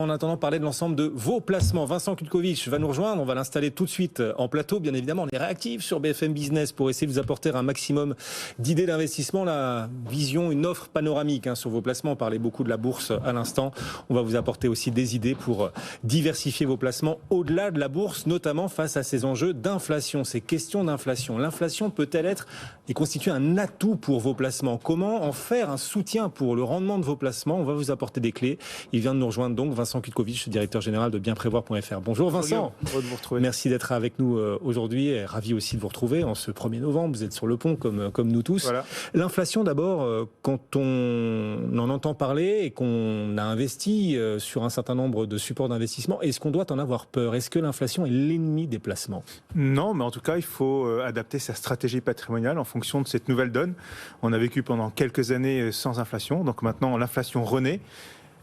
En attendant, parler de l'ensemble de vos placements. Vincent Kulkovic va nous rejoindre. On va l'installer tout de suite en plateau. Bien évidemment, on est réactif sur BFM Business pour essayer de vous apporter un maximum d'idées d'investissement. La vision, une offre panoramique sur vos placements. On parlait beaucoup de la bourse à l'instant. On va vous apporter aussi des idées pour diversifier vos placements au-delà de la bourse, notamment face à ces enjeux d'inflation, ces questions d'inflation. L'inflation peut-elle être et constituer un atout pour vos placements? Comment en faire un soutien pour le rendement de vos placements? On va vous apporter des clés. Il vient de nous rejoindre donc Vincent Kulkovic, directeur général de bienprévoir.fr. Bonjour Vincent. Heureux de vous retrouver. Merci d'être avec nous aujourd'hui et ravi aussi de vous retrouver en ce 1er novembre. Vous êtes sur le pont comme nous tous. Voilà. L'inflation d'abord, quand on en entend parler et qu'on a investi sur un certain nombre de supports d'investissement, est-ce qu'on doit en avoir peur? Est-ce que l'inflation est l'ennemi des placements? Non, mais en tout cas, il faut adapter sa stratégie patrimoniale en fonction de cette nouvelle donne. On a vécu pendant quelques années sans inflation, donc maintenant l'inflation renaît.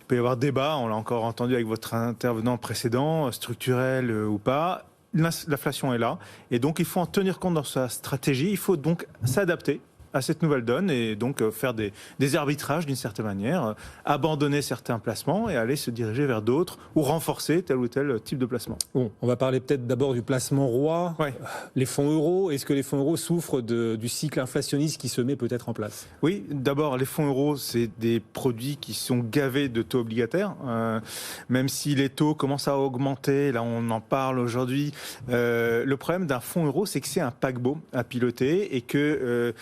Il peut y avoir débat, on l'a encore entendu avec votre intervenant précédent, structurel ou pas. L'inflation est là et donc il faut en tenir compte dans sa stratégie. Il faut donc s'adapter à cette nouvelle donne et donc faire des arbitrages d'une certaine manière, abandonner certains placements et aller se diriger vers d'autres ou renforcer tel ou tel type de placement. Bon, on va parler peut-être d'abord du placement roi, ouais. Les fonds euros. Est-ce que les fonds euros souffrent du cycle inflationniste qui se met peut-être en place? Oui, d'abord les fonds euros, c'est des produits qui sont gavés de taux obligataires, même si les taux commencent à augmenter, là on en parle aujourd'hui. Le problème d'un fonds euro, c'est que c'est un paquebot à piloter et que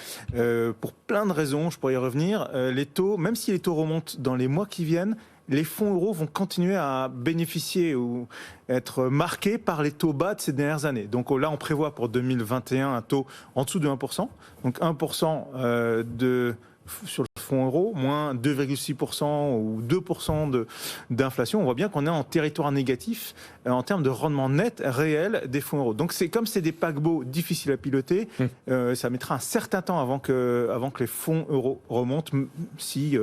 pour plein de raisons, je pourrais y revenir, les taux, même si les taux remontent dans les mois qui viennent, les fonds euros vont continuer à bénéficier ou être marqués par les taux bas de ces dernières années. Donc là, on prévoit pour 2021 un taux en dessous de 1%. Donc 1% sur le fonds euro, moins 2,6% ou 2% d'inflation. On voit bien qu'on est en territoire négatif en termes de rendement net réel des fonds euros. Donc c'est comme c'est des paquebots difficiles à piloter, ça mettra un certain temps avant que les fonds euros remontent si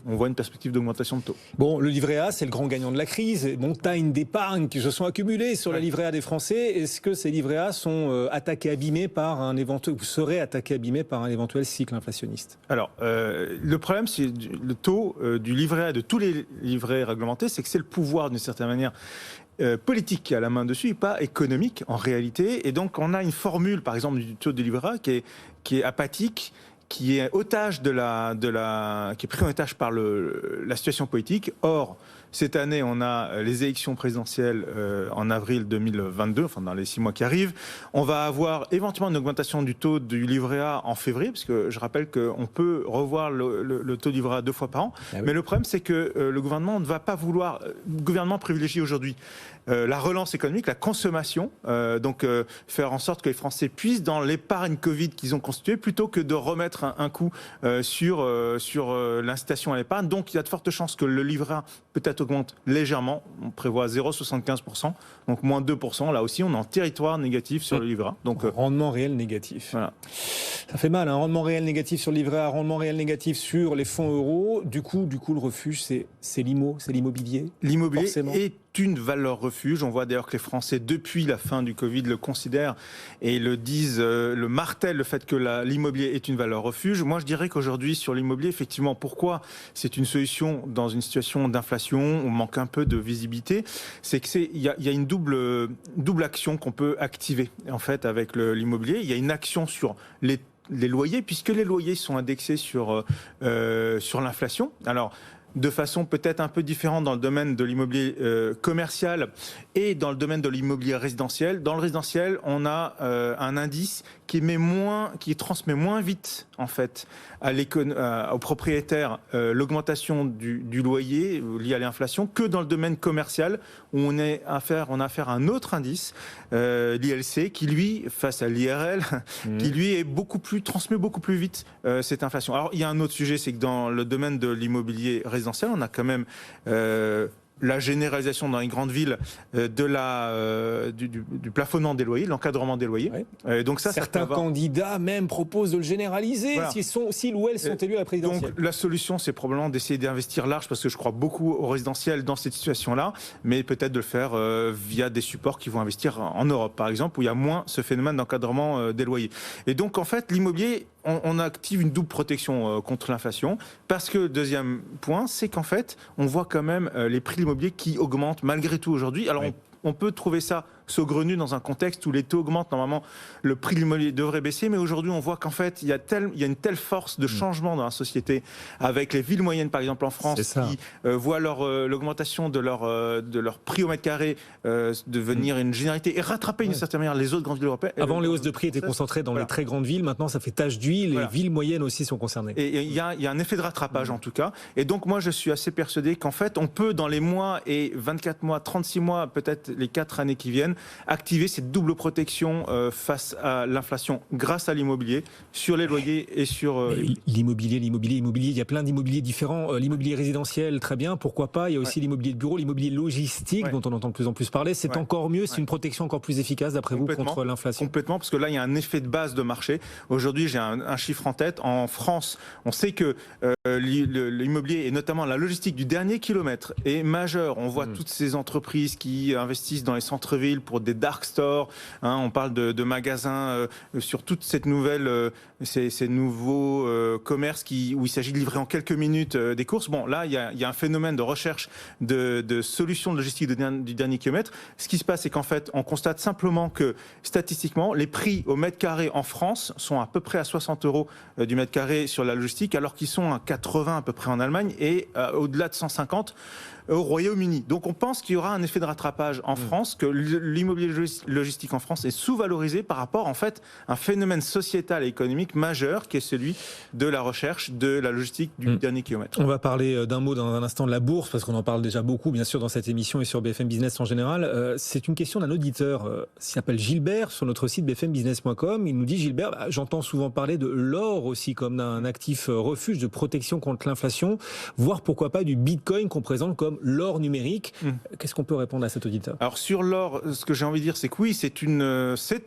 on voit une perspective d'augmentation de taux. Bon, le livret A, c'est le grand gagnant de la crise. Montagne d'épargne qui se sont accumulées sur la livret A des Français. Est-ce que ces livrets A sont attaqués, abîmés par un éventuel, ou seraient attaqués, abîmés par un éventuel cycle inflationniste? Alors, le problème, c'est le taux du livret A, de tous les livrets réglementés, c'est que c'est le pouvoir, d'une certaine manière, politique qui a la main dessus et pas économique en réalité. Et donc, on a une formule, par exemple, du taux de livret A qui est apathique, qui est otage qui est pris en otage par la situation politique. Or, cette année, on a les élections présidentielles en avril 2022, enfin dans les 6 mois qui arrivent. On va avoir éventuellement une augmentation du taux du livret A en février, parce que je rappelle qu'on peut revoir le taux du livret A 2 fois par an. Ah oui. Mais le problème, c'est que le gouvernement ne va pas vouloir... Le gouvernement privilégie aujourd'hui la relance économique, la consommation, donc faire en sorte que les Français puissent dans l'épargne Covid qu'ils ont constituée, plutôt que de remettre un coup sur l'incitation à l'épargne. Donc il y a de fortes chances que le livret A peut-être augmente légèrement. On prévoit 0,75%, donc moins 2%. Là aussi, on est en territoire négatif sur le livret A. Donc rendement réel négatif. Voilà. Ça fait mal, un rendement réel négatif sur le livret A, rendement réel négatif sur les fonds euros. Du coup, le refuge, c'est l'immobilier. L'immobilier forcément. Est une valeur refuge. On voit d'ailleurs que les Français, depuis la fin du Covid, le considèrent et le disent, le martèlent, le fait que l'immobilier est une valeur refuge. Moi, je dirais qu'aujourd'hui, sur l'immobilier, effectivement, pourquoi c'est une solution dans une situation d'inflation, on manque un peu de visibilité, c'est que il y a une double action qu'on peut activer, en fait, avec l'immobilier. Il y a une action sur les loyers, puisque les loyers sont indexés sur l'inflation. Alors, de façon peut-être un peu différente dans le domaine de l'immobilier commercial et dans le domaine de l'immobilier résidentiel. Dans le résidentiel, on a un indice qui transmet moins vite en fait aux propriétaires l'augmentation du loyer lié à l'inflation que dans le domaine commercial où on a affaire à un autre indice, l'ILC, qui lui, face à l'IRL, qui lui transmet beaucoup plus vite cette inflation. Alors il y a un autre sujet, c'est que dans le domaine de l'immobilier résidentiel, on a quand même la généralisation dans les grandes villes du plafonnement des loyers, l'encadrement des loyers. Ouais. Donc certains candidats même proposent de le généraliser, voilà, s'ils ou elles sont élus à la présidentielle. Donc la solution, c'est probablement d'essayer d'investir large, parce que je crois beaucoup au résidentiel dans cette situation-là, mais peut-être de le faire via des supports qui vont investir en Europe, par exemple, où il y a moins ce phénomène d'encadrement des loyers. Et donc, en fait, l'immobilier, on active une double protection contre l'inflation, parce que, deuxième point, c'est qu'en fait, on voit quand même les prix de l'immobilier qui augmente malgré tout aujourd'hui. Alors on peut trouver ça saugrenu dans un contexte où les taux augmentent. Normalement, le prix de l'immobilier devrait baisser, mais aujourd'hui, on voit qu'en fait, il y a une telle force de changement dans la société, avec les villes moyennes, par exemple en France, qui voient l'augmentation de leur prix au mètre carré devenir une généralité et rattraper d'une certaine manière les autres grandes villes européennes. Avant, les hausses de prix étaient concentrées dans les très grandes villes. Maintenant, ça fait tache d'huile. Les villes moyennes aussi sont concernées. Et il y a un effet de rattrapage, en tout cas. Et donc, moi, je suis assez persuadé qu'en fait, on peut, dans les mois et 24 mois, 36 mois, peut-être les 4 années qui viennent, activer cette double protection face à l'inflation grâce à l'immobilier, sur les loyers et sur... L'immobilier, il y a plein d'immobiliers différents. L'immobilier résidentiel, très bien, pourquoi pas. Il y a aussi l'immobilier de bureau, l'immobilier logistique, dont on entend de plus en plus parler. C'est encore mieux, c'est une protection encore plus efficace, d'après vous, contre l'inflation. Complètement, parce que là, il y a un effet de base de marché. Aujourd'hui, j'ai un chiffre en tête. En France, on sait que l'immobilier, et notamment la logistique du dernier kilomètre, est majeur. On voit toutes ces entreprises qui investissent dans les centres-villes pour des dark stores. On parle de magasins sur toute cette nouvelle, ces nouveaux commerces où il s'agit de livrer en quelques minutes des courses. Bon, là, il y a un phénomène de recherche de solutions de logistique du dernier kilomètre. Ce qui se passe, c'est qu'en fait, on constate simplement que statistiquement, les prix au mètre carré en France sont à peu près à 60 € du mètre carré sur la logistique, alors qu'ils sont à 80 à peu près en Allemagne et au-delà de 150 au Royaume-Uni. Donc on pense qu'il y aura un effet de rattrapage en France, que l'immobilier logistique en France est sous-valorisé par rapport en fait à un phénomène sociétal et économique majeur qui est celui de la recherche de la logistique du dernier kilomètre. On va parler d'un mot dans un instant de la bourse, parce qu'on en parle déjà beaucoup bien sûr dans cette émission et sur BFM Business en général. C'est une question d'un auditeur qui s'appelle Gilbert sur notre site bfmbusiness.com. Il nous dit: Gilbert, j'entends souvent parler de l'or aussi comme d'un actif refuge de protection contre l'inflation, voire pourquoi pas du bitcoin qu'on présente comme l'or numérique. Qu'est-ce qu'on peut répondre à cet auditeur? Alors sur l'or, ce que j'ai envie de dire, c'est que oui, c'est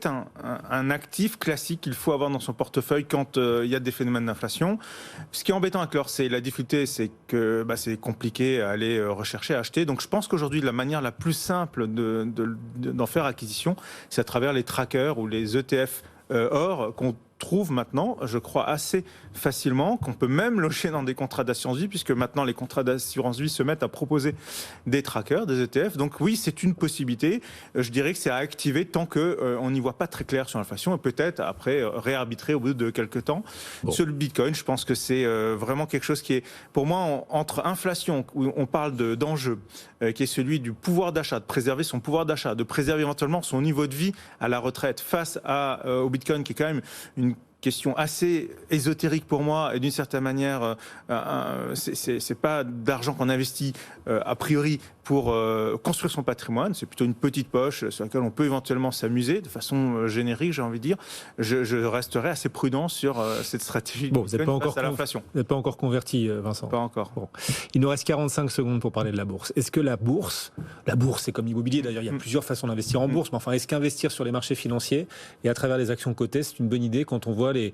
un actif classique qu'il faut avoir dans son portefeuille quand il y a des phénomènes d'inflation. Ce qui est embêtant avec l'or, c'est la difficulté, c'est que c'est compliqué à aller rechercher, à acheter. Donc je pense qu'aujourd'hui, la manière la plus simple d'en faire acquisition, c'est à travers les trackers ou les ETF or qu'on trouve maintenant, je crois, assez facilement, qu'on peut même loger dans des contrats d'assurance vie, puisque maintenant les contrats d'assurance vie se mettent à proposer des trackers, des ETF. Donc oui, c'est une possibilité. Je dirais que c'est à activer tant qu'on n'y voit pas très clair sur l'inflation, et peut-être après réarbitrer au bout de quelques temps. Bon. Sur le Bitcoin, je pense que c'est vraiment quelque chose qui est, pour moi, entre inflation, où on parle d'enjeu, qui est celui du pouvoir d'achat, de préserver son pouvoir d'achat, de préserver éventuellement son niveau de vie à la retraite, face au Bitcoin, qui est quand même une question assez ésotérique pour moi, et d'une certaine manière, c'est pas d'argent qu'on investit a priori pour construire son patrimoine, c'est plutôt une petite poche sur laquelle on peut éventuellement s'amuser de façon générique, j'ai envie de dire. Je resterai assez prudent sur cette stratégie face à l'inflation. Vous n'êtes pas encore converti, Vincent? Pas encore. Bon. Il nous reste 45 secondes pour parler de la bourse. Est-ce que la bourse c'est comme l'immobilier d'ailleurs, il y a plusieurs façons d'investir en bourse, mais enfin, est-ce qu'investir sur les marchés financiers et à travers les actions cotées, c'est une bonne idée quand on voit les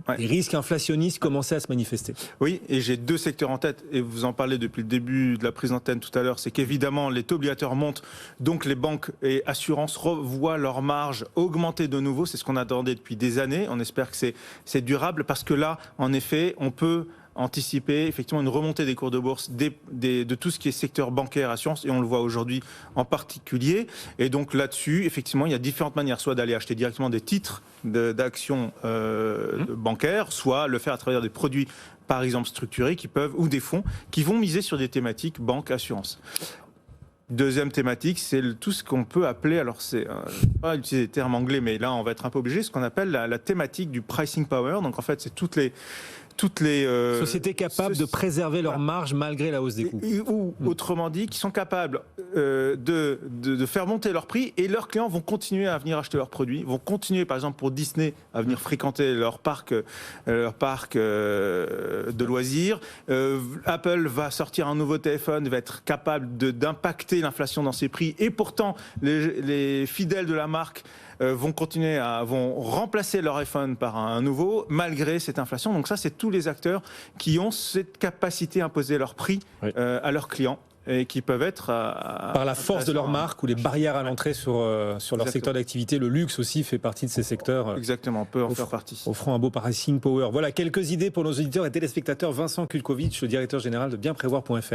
risques inflationnistes commencer à se manifester? Oui, et j'ai deux secteurs en tête, et vous en parlez depuis le début de la prise d'antenne tout à l'heure, c'est qu'évidemment les taux obligataires montent, donc les banques et assurances revoient leurs marges augmenter de nouveau, c'est ce qu'on attendait depuis des années, on espère que c'est durable, parce que là, en effet, on peut anticiper effectivement une remontée des cours de bourse de tout ce qui est secteur bancaire, assurance, et on le voit aujourd'hui en particulier. Et donc là-dessus, effectivement, il y a différentes manières, soit d'aller acheter directement des titres d'actions bancaires, soit le faire à travers des produits, par exemple structurés, ou des fonds qui vont miser sur des thématiques banque, assurance. Deuxième thématique, c'est tout ce qu'on peut appeler, alors c'est pas utiliser des termes anglais, mais là on va être un peu obligé, ce qu'on appelle la thématique du pricing power. Donc en fait, c'est toutes les sociétés capables de préserver leur marge malgré la hausse des coûts. Ou autrement dit, qui sont capables de faire monter leur prix, et leurs clients vont continuer à venir acheter leurs produits, vont continuer par exemple pour Disney à venir fréquenter leur parc de loisirs. Apple va sortir un nouveau téléphone, va être capable d'impacter l'inflation dans ses prix, et pourtant les fidèles de la marque vont remplacer leur iPhone par un nouveau malgré cette inflation. Donc ça, c'est tous les acteurs qui ont cette capacité à imposer leur prix à leurs clients, et qui peuvent être par la force de leur marque ou les barrières à l'entrée sur leur secteur d'activité. Le luxe aussi fait partie de ces secteurs. Exactement, on peut en faire partie. Offrant un beau pricing power. Voilà quelques idées pour nos auditeurs et téléspectateurs. Vincent Kulkovic, le directeur général de bienprévoir.fr.